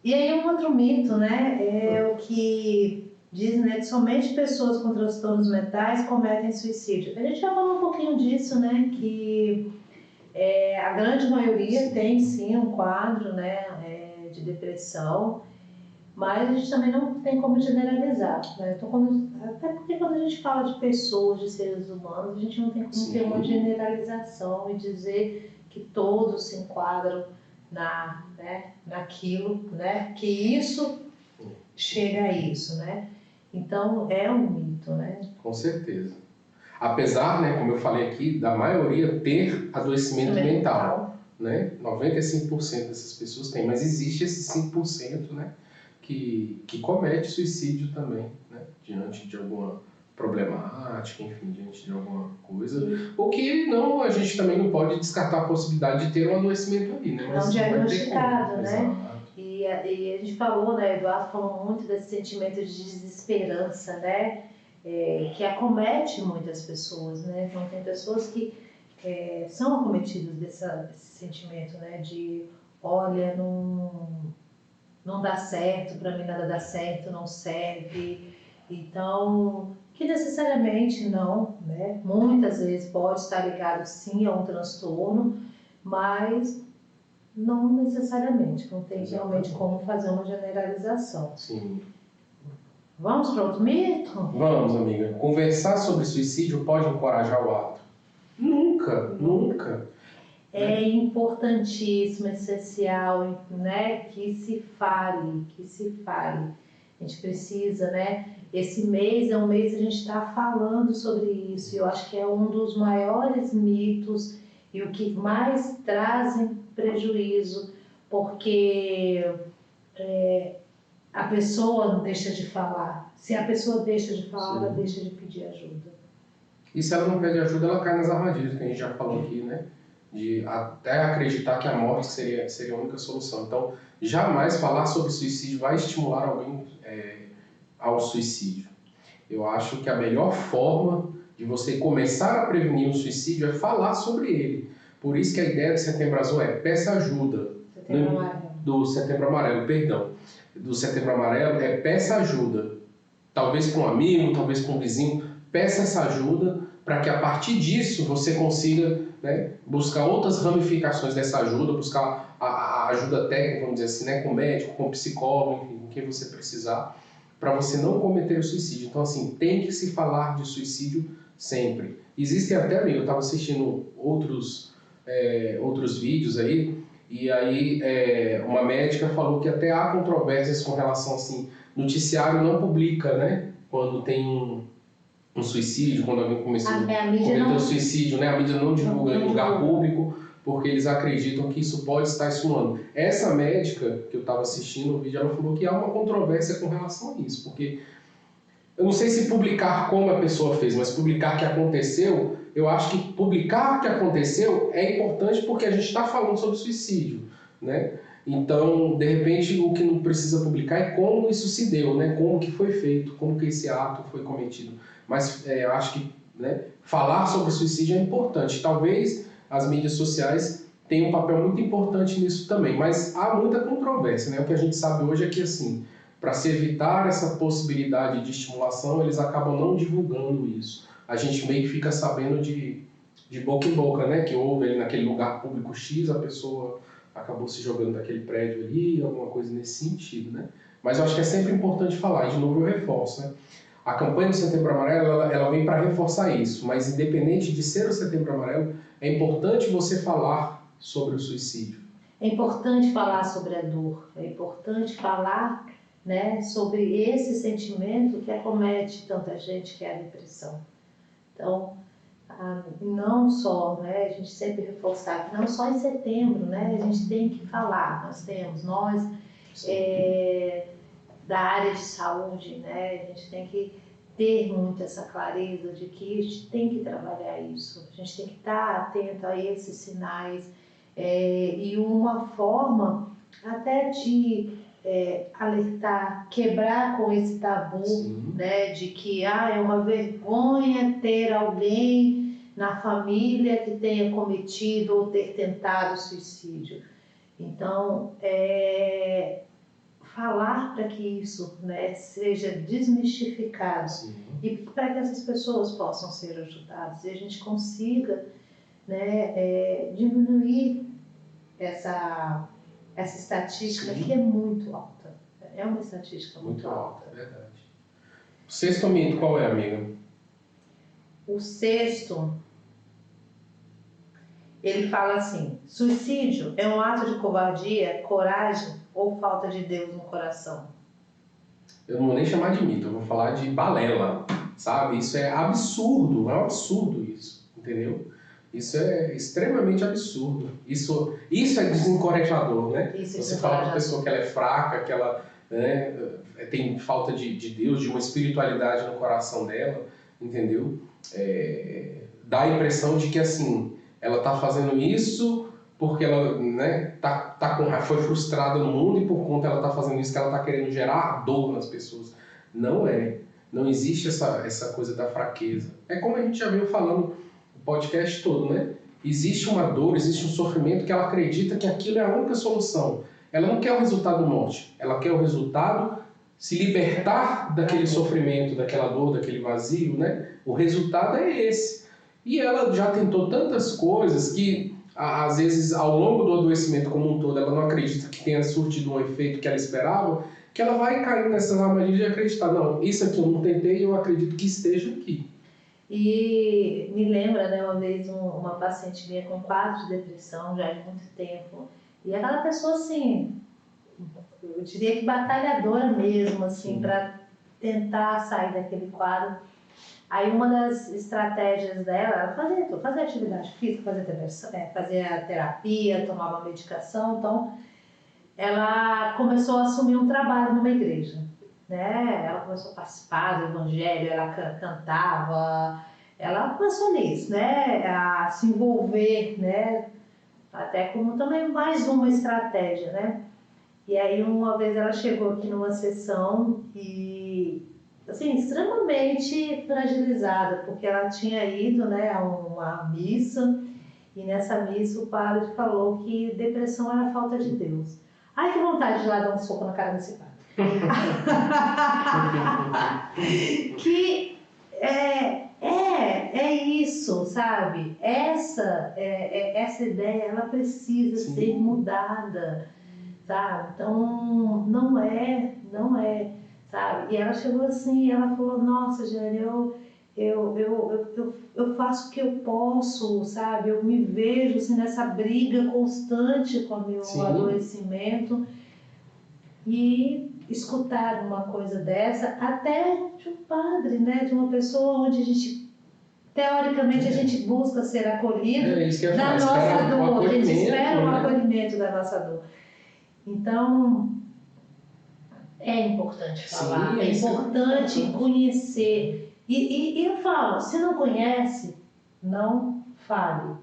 E aí um outro mito, né, é o que diz, né, que somente pessoas com transtornos mentais cometem suicídio. A gente já falou um pouquinho disso, né, que a grande maioria tem sim um quadro, né, de depressão, mas a gente também não tem como generalizar, né? Então, até porque quando a gente fala de pessoas, de seres humanos, a gente não tem como ter uma generalização e dizer que todos se enquadram naquilo, né? Que isso chega a isso, né? Então é um mito, né? Com certeza. Apesar, né, como eu falei aqui, da maioria ter adoecimento mental, né? 95% dessas pessoas têm, mas existe esse 5%, né, que comete suicídio também, né, diante de alguma problemática, enfim, diante de alguma coisa. O que não, a gente também não pode descartar a possibilidade de ter um adoecimento ali, né? Mas não diagnosticado, né? Exato. E a gente falou, né, Eduardo falou muito desse sentimento de desesperança, né? Que acomete muitas pessoas, né? Então tem pessoas que são acometidas desse sentimento, né? De, olha, não dá certo, para mim nada dá certo, não serve. Então, que necessariamente não, né? Muitas vezes pode estar ligado sim a um transtorno, mas não necessariamente, não tem realmente como fazer uma generalização. Sim. Vamos para outro mito? Vamos, amiga. Conversar sobre suicídio pode encorajar o ato? Nunca, nunca. É importantíssimo, essencial, né, que se fale, que se fale. A gente precisa, né, esse mês é um mês que a gente está falando sobre isso, e eu acho que é um dos maiores mitos e o que mais trazem prejuízo, porque a pessoa não deixa de falar. Se a pessoa deixa de falar, ela deixa de pedir ajuda. E se ela não pede ajuda, ela cai nas armadilhas, que a gente já falou aqui, né? De até acreditar que a morte seria a única solução. Então, jamais falar sobre suicídio vai estimular alguém ao suicídio. Eu acho que a melhor forma de você começar a prevenir o suicídio é falar sobre ele. Por isso que a ideia do Setembro Azul é peça ajuda. Do Setembro Amarelo, perdão. Do Setembro Amarelo é peça ajuda. Talvez para um amigo, talvez para um vizinho. Peça essa ajuda para que a partir disso você consiga, né, buscar outras ramificações dessa ajuda, buscar a ajuda técnica, vamos dizer assim, né, com médico, com psicólogo, enfim, com quem você precisar, para você não cometer o suicídio. Então, assim, tem que se falar de suicídio sempre. Existem até, amigo, eu estava assistindo outros vídeos aí, e aí uma médica falou que até há controvérsias com relação, assim, noticiário não publica, né, quando tem um suicídio, quando alguém cometeu um suicídio, né, a mídia não divulga em lugar público, porque eles acreditam que isso pode estar estimulando. Essa médica que eu estava assistindo o vídeo, ela falou que há uma controvérsia com relação a isso, porque eu não sei se publicar como a pessoa fez, mas publicar que aconteceu, eu acho que publicar que aconteceu é importante porque a gente está falando sobre suicídio, né? Então, de repente, o que não precisa publicar é como isso se deu, né? Como que foi feito, como que esse ato foi cometido. Mas eu acho que, né, falar sobre suicídio é importante. Talvez as mídias sociais tenham um papel muito importante nisso também, mas há muita controvérsia, né? O que a gente sabe hoje é que, assim, para se evitar essa possibilidade de estimulação, eles acabam não divulgando isso. A gente meio que fica sabendo de boca em boca, né? Que houve ali naquele lugar público X, a pessoa acabou se jogando daquele prédio ali, alguma coisa nesse sentido, né? Mas eu acho que é sempre importante falar, e de novo eu reforço, né? A campanha do Setembro Amarelo, ela vem para reforçar isso, mas independente de ser o Setembro Amarelo, é importante você falar sobre o suicídio. É importante falar sobre a dor, é importante falar, né, sobre esse sentimento que acomete tanta gente, que é a depressão. Então, não só, né, a gente sempre reforçar que não só em setembro, né, a gente tem que falar, nós da área de saúde, né, a gente tem que ter muito essa clareza de que a gente tem que trabalhar isso, a gente tem que estar atento a esses sinais, e uma forma até de alertar, quebrar com esse tabu, né, de que é uma vergonha ter alguém na família que tenha cometido ou ter tentado suicídio. Então, falar para que isso, né, seja desmistificado. Sim. E para que essas pessoas possam ser ajudadas e a gente consiga, né, diminuir essa estatística que é muito alta. É uma estatística muito alta. É verdade. O sexto mito qual é, amiga? O sexto, ele fala assim: suicídio é um ato de covardia, coragem ou falta de Deus no coração? Eu não vou nem chamar de mito, eu vou falar de balela, sabe? Isso é absurdo, é um absurdo isso, entendeu? Isso é extremamente absurdo. Isso é desencorajador, né? Isso é Você fala para a pessoa que ela é fraca, que ela, né, tem falta de Deus, de uma espiritualidade no coração dela, entendeu? Dá a impressão de que, assim, ela está fazendo isso porque ela, né, foi frustrada no mundo e por conta ela está fazendo isso que ela está querendo gerar dor nas pessoas. Não é. Não existe essa coisa da fraqueza. É como a gente já veio falando o podcast todo, né? Existe uma dor, existe um sofrimento que ela acredita que aquilo é a única solução. Ela não quer o resultado morte, ela quer o resultado se libertar daquele sofrimento, daquela dor, daquele vazio, né? O resultado é esse. E ela já tentou tantas coisas que, às vezes, ao longo do adoecimento como um todo, ela não acredita que tenha surtido um efeito que ela esperava, que ela vai cair nessas armadilhas de acreditar, não, isso aqui eu não tentei e eu acredito que esteja aqui. E me lembra, né, uma vez uma paciente minha com quadro de depressão já há muito tempo, e aquela pessoa, assim, eu diria que batalhadora mesmo, assim, para tentar sair daquele quadro. Aí uma das estratégias dela era fazer atividade física, fazer a terapia, tomar uma medicação. Então, ela começou a assumir um trabalho numa igreja, né? Ela começou a participar do evangelho, ela cantava, ela começou nisso, né? A se envolver, né? Até como também mais uma estratégia, né? E aí uma vez ela chegou aqui numa sessão e, assim, extremamente fragilizada, porque ela tinha ido, né, a uma missa, e nessa missa o padre falou que depressão era falta de Deus. Ai, que vontade de ir lá dar um soco na cara desse padre. Que é isso, sabe? Essa ideia, ela precisa ser mudada, sabe? Então, não é, sabe? E ela chegou assim, ela falou, nossa, Jane, eu faço o que eu posso, sabe? Eu me vejo assim, nessa briga constante com o meu adoecimento. E escutar uma coisa dessa, até de um padre, né? De uma pessoa onde a gente, teoricamente, a gente busca ser acolhido da nossa dor, a gente espera um acolhimento da nossa dor. Então, é importante falar, é importante conhecer. E eu falo, se não conhece, não fale.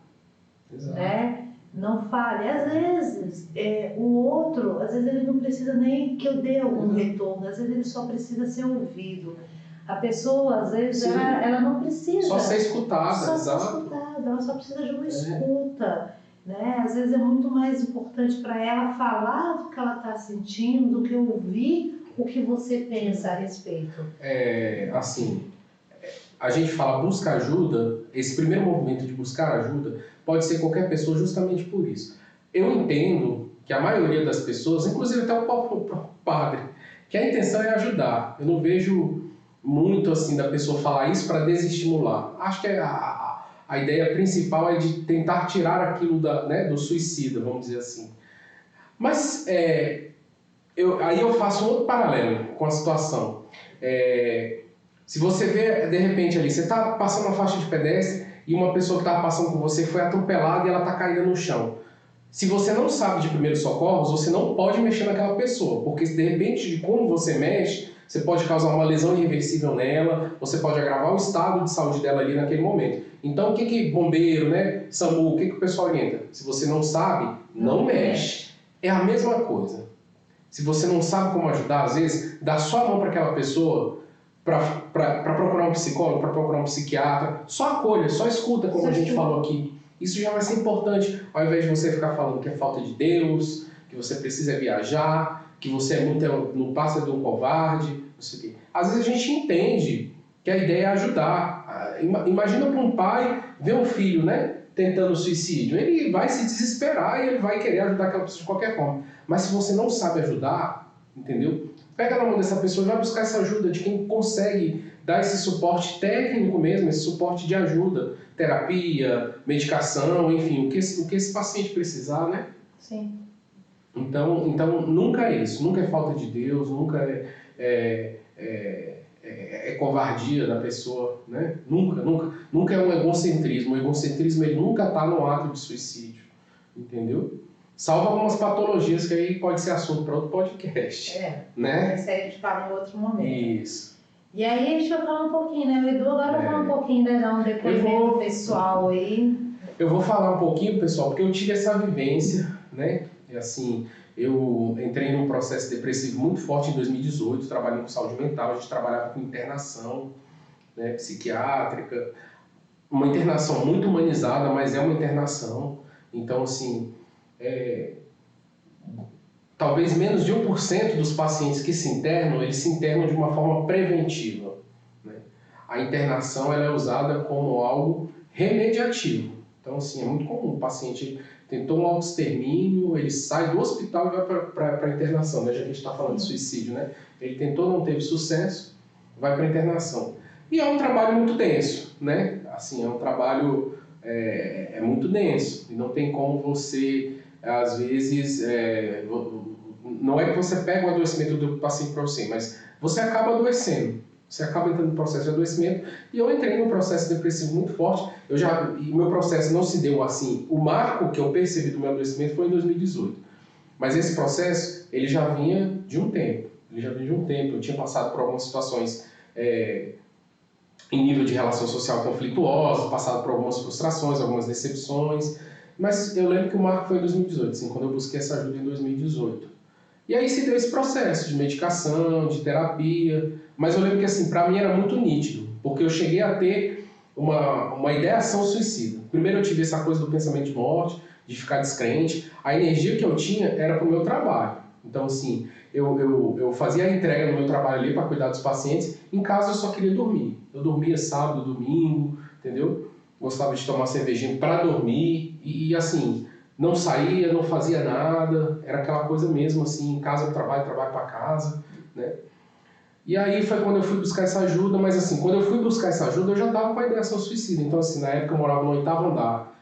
Exato. Né? Não fale. Às vezes, o outro, às vezes ele não precisa nem que eu dê algum retorno, às vezes ele só precisa ser ouvido. A pessoa, às vezes, ela não precisa. Só ser escutada, só ser escutada, ela só precisa de uma escuta. Né? Às vezes é muito mais importante para ela falar do que ela está sentindo do que ouvir o que você pensa a respeito. Assim, a gente fala busca ajuda, esse primeiro movimento de buscar ajuda pode ser qualquer pessoa justamente por isso. Eu entendo que a maioria das pessoas, inclusive até o próprio padre, que a intenção é ajudar. Eu não vejo muito assim da pessoa falar isso para desestimular. Acho que a ideia principal é de tentar tirar aquilo do suicida, vamos dizer assim. Mas aí eu faço um outro paralelo com a situação. Se você vê, de repente ali, você está passando uma faixa de pedestre e uma pessoa que estava passando com você foi atropelada e ela está caída no chão. Se você não sabe de primeiros socorros, você não pode mexer naquela pessoa, porque de repente, de como você mexe, você pode causar uma lesão irreversível nela, você pode agravar o estado de saúde dela ali naquele momento. Então, o que bombeiro, né, SAMU, o que o pessoal orienta? Se você não sabe, não mexe. É a mesma coisa. Se você não sabe como ajudar, às vezes, dá só a mão para aquela pessoa para procurar um psicólogo, para procurar um psiquiatra, só acolha, só escuta, como a gente falou aqui. Isso já vai ser importante, ao invés de você ficar falando que é falta de Deus, que você precisa viajar, que você é muito, não passa de um covarde, não sei o quê. Às vezes a gente entende que a ideia é ajudar. Imagina para um pai ver um filho, né, tentando suicídio. Ele vai se desesperar e ele vai querer ajudar aquela pessoa de qualquer forma. Mas se você não sabe ajudar, entendeu? Pega na mão dessa pessoa e vai buscar essa ajuda de quem consegue dar esse suporte técnico mesmo, esse suporte de ajuda, terapia, medicação, enfim, o que esse paciente precisar, né? Sim. Então nunca é isso, nunca é falta de Deus, nunca é covardia da pessoa, né? Nunca é um egocentrismo. O egocentrismo ele nunca está no ato de suicídio, entendeu? Salvo algumas patologias que aí pode ser assunto para outro podcast, né? Isso aí a gente fala em outro momento. Isso. E aí a gente vai falar um pouquinho, né? O Edu agora vai falar um pouquinho, né? Dar um depoimento pessoal aí. Eu vou falar um pouquinho, pessoal, porque eu tive essa vivência, né? E assim, eu entrei num processo depressivo muito forte em 2018, trabalhando com saúde mental, a gente trabalhava com internação, né, psiquiátrica, uma internação muito humanizada, mas é uma internação. Então, assim, talvez menos de 1% dos pacientes que se internam, eles se internam de uma forma preventiva, né? A internação ela é usada como algo remediativo. Então, assim, é muito comum o paciente tentou um autoextermínio, ele sai do hospital e vai para a internação, né? Já que a gente está falando de suicídio, né? Ele tentou, não teve sucesso, vai para a internação. E é um trabalho muito denso, né? Assim, é um trabalho muito denso. E não tem como você, às vezes, não é que você pega o adoecimento do paciente para você, mas você acaba adoecendo. Você acaba entrando no processo de adoecimento. E eu entrei num processo depressivo muito forte. E o meu processo não se deu assim. O marco que eu percebi do meu adoecimento foi em 2018. Mas esse processo, ele já vinha de um tempo. Eu tinha passado por algumas situações em nível de relação social conflituosa, passado por algumas frustrações, algumas decepções. Mas eu lembro que o marco foi em 2018, assim, quando eu busquei essa ajuda em 2018. E aí se deu esse processo de medicação, de terapia. Mas eu lembro que, assim, para mim era muito nítido, porque eu cheguei a ter uma ideação suicida. Primeiro eu tive essa coisa do pensamento de morte, de ficar descrente. A energia que eu tinha era para o meu trabalho. Então, assim, eu fazia a entrega no meu trabalho ali para cuidar dos pacientes. Em casa eu só queria dormir. Eu dormia sábado, domingo, entendeu? Gostava de tomar cervejinha para dormir. E assim, não saía, não fazia nada. Era aquela coisa mesmo, assim, em casa eu trabalho para casa, né? E aí foi quando eu fui buscar essa ajuda, mas assim, quando eu fui buscar essa ajuda, eu já estava com a ideação suicida. Então, assim, na época eu morava no 8º andar.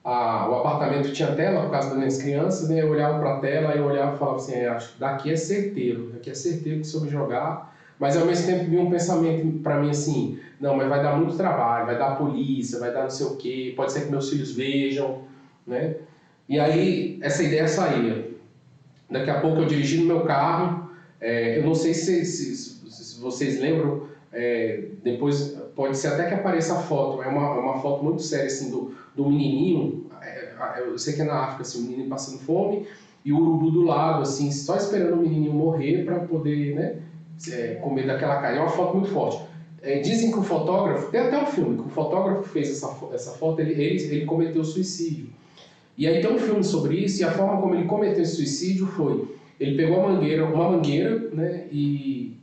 O apartamento tinha tela por causa das minhas crianças, né? Eu olhava para a tela, eu olhava e falava assim, acho que daqui é certeiro que se eu me jogar. Mas ao mesmo tempo vinha um pensamento para mim assim, não, mas vai dar muito trabalho, vai dar a polícia, vai dar não sei o quê, pode ser que meus filhos vejam, né? E aí essa ideia saía. Daqui a pouco eu dirigi no meu carro, eu não sei se vocês lembram, depois pode ser até que apareça a foto, é uma foto muito séria assim, do menininho, eu sei que é na África, assim, o menino passando fome e o urubu do lado, assim, só esperando o menininho morrer para poder, né, comer daquela carne. É uma foto muito forte. Dizem que o fotógrafo, tem até um filme, que o fotógrafo fez essa foto, ele cometeu suicídio. E aí tem um filme sobre isso, e a forma como ele cometeu esse suicídio foi, ele pegou uma mangueira, né, e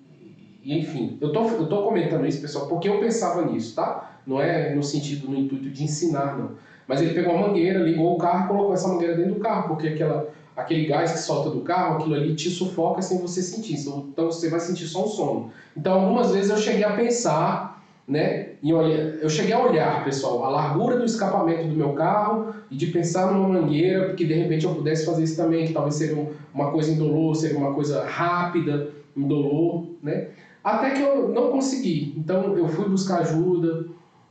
enfim, eu tô comentando isso, pessoal, porque eu pensava nisso, tá? Não é no intuito de ensinar, não. Mas ele pegou uma mangueira, ligou o carro e colocou essa mangueira dentro do carro, porque aquele gás que solta do carro, aquilo ali te sufoca sem você sentir, então você vai sentir só um sono. Então algumas vezes eu cheguei a pensar, né, eu cheguei a olhar, pessoal, a largura do escapamento do meu carro e de pensar numa mangueira, porque de repente eu pudesse fazer isso também, que talvez seria uma coisa indolor, seria uma coisa rápida, indolor, né? Até que eu não consegui. Então eu fui buscar ajuda.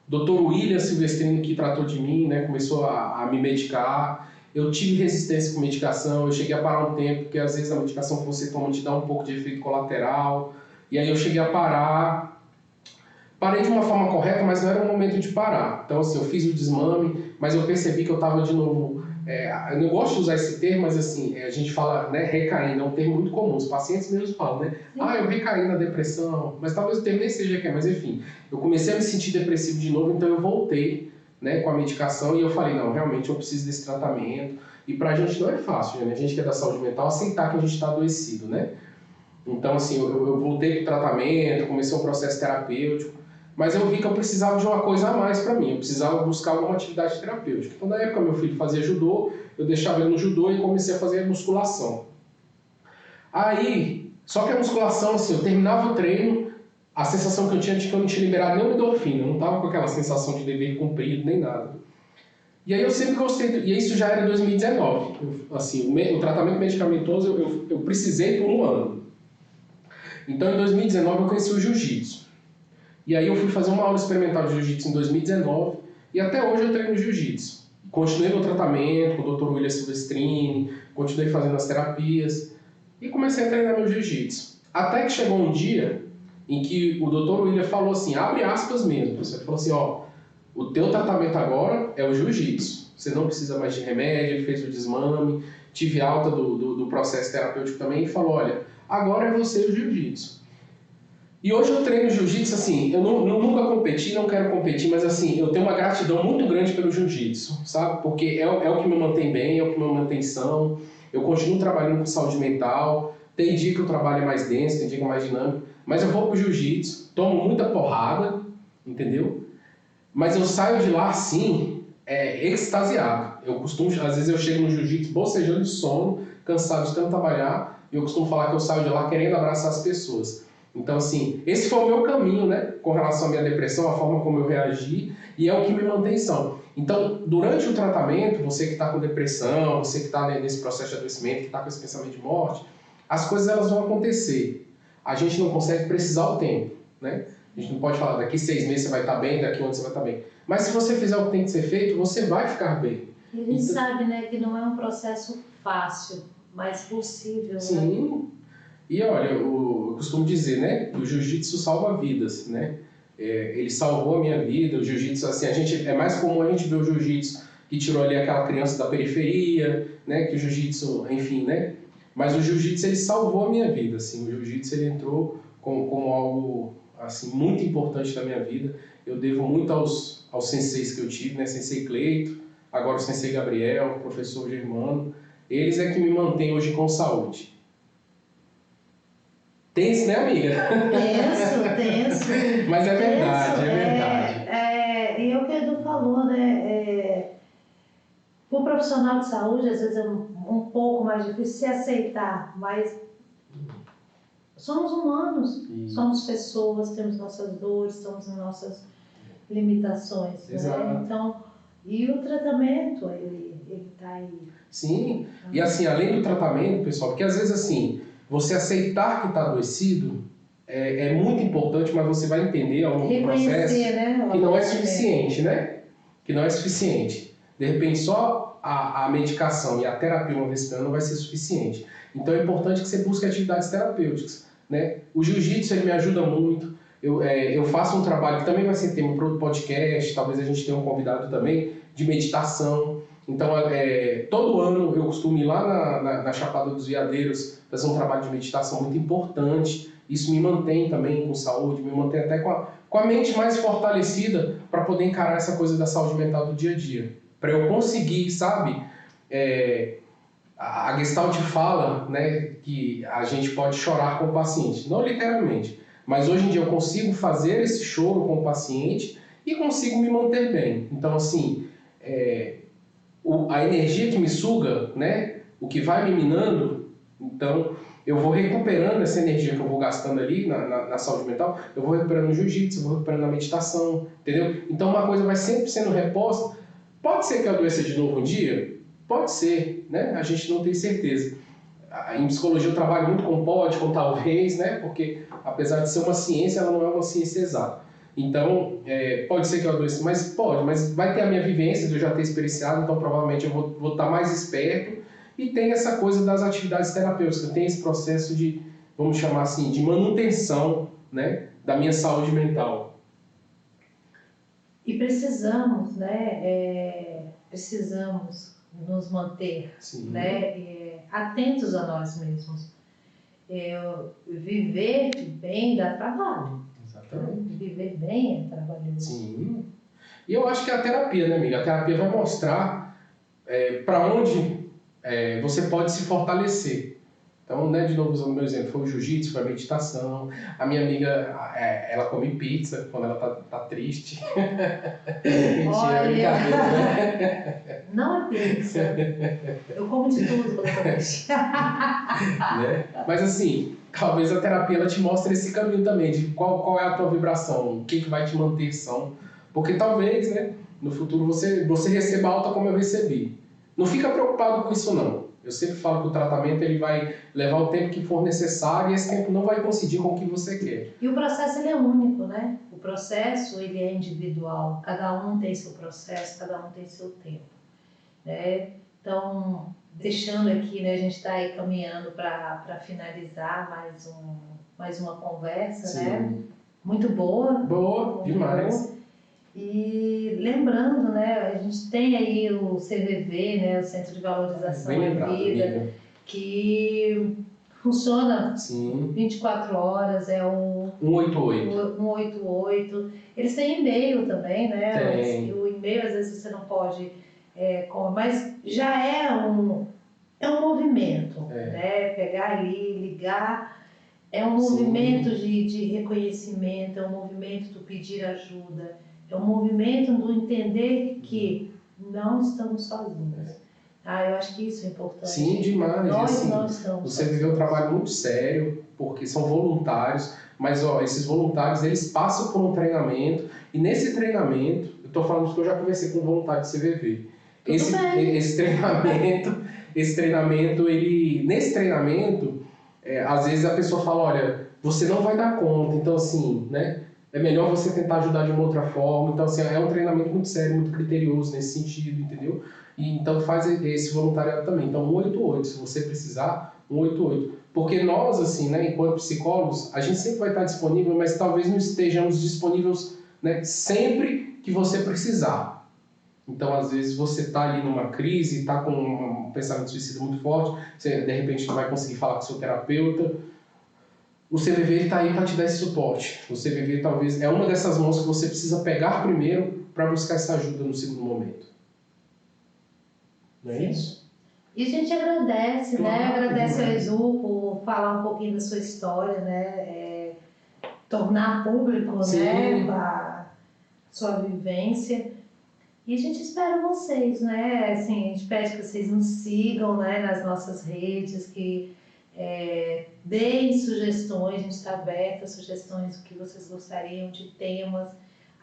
Dr. William Silvestrini, que tratou de mim, né, começou a me medicar. Eu tive resistência com medicação, eu cheguei a parar um tempo, porque às vezes a medicação que você toma te dá um pouco de efeito colateral. E aí eu cheguei a parar. Parei de uma forma correta, mas não era o momento de parar. Então, assim, eu fiz o desmame, mas eu percebi que eu estava de novo... eu não gosto de usar esse termo, mas assim, a gente fala, né, recaindo, é um termo muito comum. Os pacientes mesmos falam, né? Eu recaí na depressão, mas talvez o termo nem seja recair, mas enfim. Eu comecei a me sentir depressivo de novo, então eu voltei, né, com a medicação e eu falei, não, realmente eu preciso desse tratamento. E pra gente não é fácil, né? A gente que é da saúde mental, aceitar que a gente está adoecido, né? Então, assim, eu voltei pro tratamento, comecei um processo terapêutico, mas eu vi que eu precisava de uma coisa a mais para mim, eu precisava buscar alguma atividade terapêutica. Então, na época, meu filho fazia judô, eu deixava ele no judô e comecei a fazer musculação. Aí, só que a musculação, assim, eu terminava o treino, a sensação que eu tinha de que eu não tinha liberado nenhuma endorfina, eu não tava com aquela sensação de dever cumprido, nem nada. E aí eu sempre gostei, e isso já era 2019, assim, o tratamento medicamentoso eu precisei por um ano. Então, em 2019, eu conheci o jiu-jitsu. E aí eu fui fazer uma aula experimental de jiu-jitsu em 2019 e até hoje eu treino jiu-jitsu. Continuei no tratamento com o Dr. William Silvestrini, continuei fazendo as terapias e comecei a treinar meu jiu-jitsu. Até que chegou um dia em que o Dr. William falou assim, abre aspas mesmo, ele falou assim, ó, o teu tratamento agora é o jiu-jitsu, você não precisa mais de remédio, ele fez o desmame, tive alta do processo terapêutico também e falou, olha, agora é você o jiu-jitsu. E hoje eu treino jiu-jitsu, assim, eu nunca competi, não quero competir, mas assim, eu tenho uma gratidão muito grande pelo jiu-jitsu, sabe? Porque é o que me mantém bem, é o que me mantém são, eu continuo trabalhando com saúde mental, tem dia que o trabalho é mais denso, tem dia que é mais dinâmico, mas eu vou pro jiu-jitsu, tomo muita porrada, entendeu? Mas eu saio de lá, assim, extasiado. Eu costumo, às vezes eu chego no jiu-jitsu bocejando de sono, cansado de tanto trabalhar, e eu costumo falar que eu saio de lá querendo abraçar as pessoas. Então, assim, esse foi o meu caminho, né, com relação à minha depressão, a forma como eu reagi, e é o que me mantém são. Então, durante o tratamento, você que está com depressão, você que está nesse processo de adoecimento, que está com esse pensamento de morte, as coisas elas vão acontecer. A gente não consegue precisar o tempo, né? A gente não pode falar daqui 6 meses você vai estar bem, daqui 1 ano você vai estar bem. Mas se você fizer o que tem que ser feito, você vai ficar bem. E a gente sabe, né, que não é um processo fácil, mas possível, sim. Né? E olha, eu costumo dizer, né, o jiu-jitsu salva vidas, né? Ele salvou a minha vida, o jiu-jitsu, assim, é mais comum a gente ver o jiu-jitsu que tirou ali aquela criança da periferia, né, que o jiu-jitsu, enfim, né? Mas o jiu-jitsu, ele salvou a minha vida, assim, o jiu-jitsu, ele entrou como algo, assim, muito importante na minha vida. Eu devo muito aos senseis que eu tive, né, sensei Cleito, agora o sensei Gabriel, o professor Germano, eles é que me mantêm hoje com saúde. Tenso, né, amiga? Tenso. Mas é verdade, é verdade. E é o que o Edu falou, né? O profissional de saúde, às vezes, é um pouco mais difícil se aceitar, mas somos humanos, somos pessoas, temos nossas dores, temos nossas limitações. Né? Então, e o tratamento, ele tá aí. Sim, e assim, além do tratamento, pessoal, porque às vezes assim, você aceitar que está adoecido é muito importante, mas você vai entender ao longo do processo, né, que não é suficiente, né? Que não é suficiente. De repente, só a medicação e a terapia uma vez por ano não vai ser suficiente. Então é importante que você busque atividades terapêuticas, né? O jiu-jitsu ele me ajuda muito. Eu faço um trabalho que também vai ser tema para outro podcast, talvez a gente tenha um convidado também, de meditação. Então, todo ano eu costumo ir lá na Chapada dos Veadeiros fazer um trabalho de meditação muito importante. Isso me mantém também com saúde, me mantém até com a mente mais fortalecida para poder encarar essa coisa da saúde mental do dia a dia. Para eu conseguir, sabe, a Gestalt fala, né, que a gente pode chorar com o paciente, não literalmente, mas hoje em dia eu consigo fazer esse choro com o paciente e consigo me manter bem. Então, assim, a energia que me suga, né, o que vai me minando, então eu vou recuperando essa energia que eu vou gastando ali na saúde mental, eu vou recuperando no jiu-jitsu, eu vou recuperando na meditação, entendeu? Então uma coisa vai sempre sendo reposta. Pode ser que eu adoeça de novo um dia? Pode ser, né? A gente não tem certeza. Em psicologia eu trabalho muito com pode, com talvez, né? Porque apesar de ser uma ciência, ela não é uma ciência exata. Então, pode ser que eu adoeça, mas pode, mas vai ter a minha vivência de eu já ter experienciado, então provavelmente eu vou estar mais esperto. E tem essa coisa das atividades terapêuticas, tem esse processo de, vamos chamar assim, de manutenção, né, da minha saúde mental. E precisamos, né, precisamos nos manter, né, atentos a nós mesmos. Viver bem dá trabalho. Exatamente. Viver bem é trabalhoso. Sim. E eu acho que a terapia, né, amiga? A terapia vai mostrar para onde você pode se fortalecer. Então, né, de novo, usando o meu exemplo, foi o jiu-jitsu, foi a meditação. A minha amiga, ela come pizza quando ela tá triste. Mentira, brincadeira, né? Não é pizza. Eu como de tudo quando eu tô triste. Né? Mas assim, talvez a terapia ela te mostre esse caminho também, de qual é a tua vibração, o que vai te manter são. Porque talvez, né, no futuro você receba alta como eu recebi. Não fica preocupado com isso não. Eu sempre falo que o tratamento ele vai levar o tempo que for necessário e esse tempo não vai coincidir com o que você quer. E o processo ele é único, né? O processo ele é individual. Cada um tem seu processo, cada um tem seu tempo, né? Então, deixando aqui, né, a gente está aí caminhando para finalizar mais uma conversa, Sim. né? Muito boa. Boa, muito demais. Boa. E lembrando, né, a gente tem aí o CVV, né, o Centro de Valorização da Vida, amiga. que funciona Sim. 24 horas, é o 188. 188. Eles têm e-mail também, né? Tem. O e-mail às vezes você não pode, mas já é um movimento, né? Pegar ali, ligar, é um movimento de reconhecimento, é um movimento do pedir ajuda, é um movimento do entender que não estamos sozinhos. Eu acho que isso é importante. Sim, demais. Nós assim, não estamos você viveu um trabalho muito sério, porque são voluntários, mas esses voluntários eles passam por um treinamento, e nesse treinamento, eu estou falando isso que eu já conversei com um voluntário de CVV. Esse treinamento, nesse treinamento, às vezes a pessoa fala, olha, você não vai dar conta, então assim, né? É melhor você tentar ajudar de uma outra forma. Então, assim, é um treinamento muito sério, muito criterioso nesse sentido, entendeu? E então faz esse voluntariado também. Então, 188, se você precisar, 188. Porque nós, assim, né, enquanto psicólogos, a gente sempre vai estar disponível, mas talvez não estejamos disponíveis, né, sempre que você precisar. Então, às vezes, você está ali numa crise, está com um pensamento suicida muito forte, você, de repente, não vai conseguir falar com o seu terapeuta. O CVV está aí para te dar esse suporte. O CVV talvez é uma dessas mãos que você precisa pegar primeiro para buscar essa ajuda no segundo momento. Não é isso? E a gente agradece, né? Agradece ao Edu por falar um pouquinho da sua história, né? Tornar público, né? A sua vivência. E a gente espera vocês, né? Assim, a gente pede que vocês nos sigam, né? Nas nossas redes, que deem sugestões, a gente está aberta a sugestões do que vocês gostariam de temas.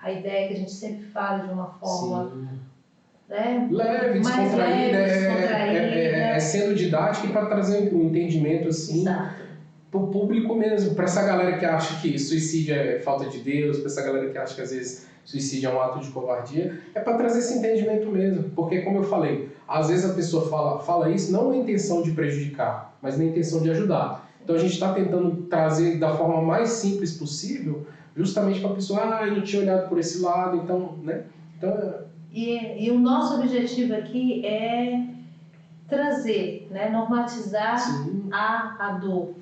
A ideia é que a gente sempre fale de uma forma né, leve, descontraída, sendo didática e para trazer um entendimento assim para o público mesmo, para essa galera que acha que suicídio é falta de Deus, para essa galera que acha que às vezes suicídio é um ato de covardia, é para trazer esse entendimento mesmo, porque como eu falei, às vezes a pessoa fala isso não na intenção de prejudicar, mas na intenção de ajudar. Então a gente está tentando trazer da forma mais simples possível, justamente para a pessoa, eu não tinha olhado por esse lado, então, né? E o nosso objetivo aqui é trazer, né, normatizar a dor,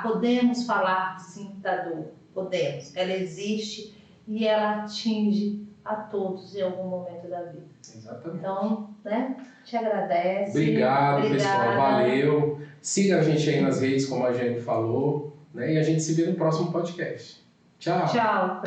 podemos falar sim da dor, podemos, ela existe e ela atinge a todos em algum momento da vida. Exatamente. Então, né, te agradece. Obrigado, pessoal, valeu. Siga a gente aí nas redes, como a gente falou, né, e a gente se vê no próximo podcast. Tchau. Tchau.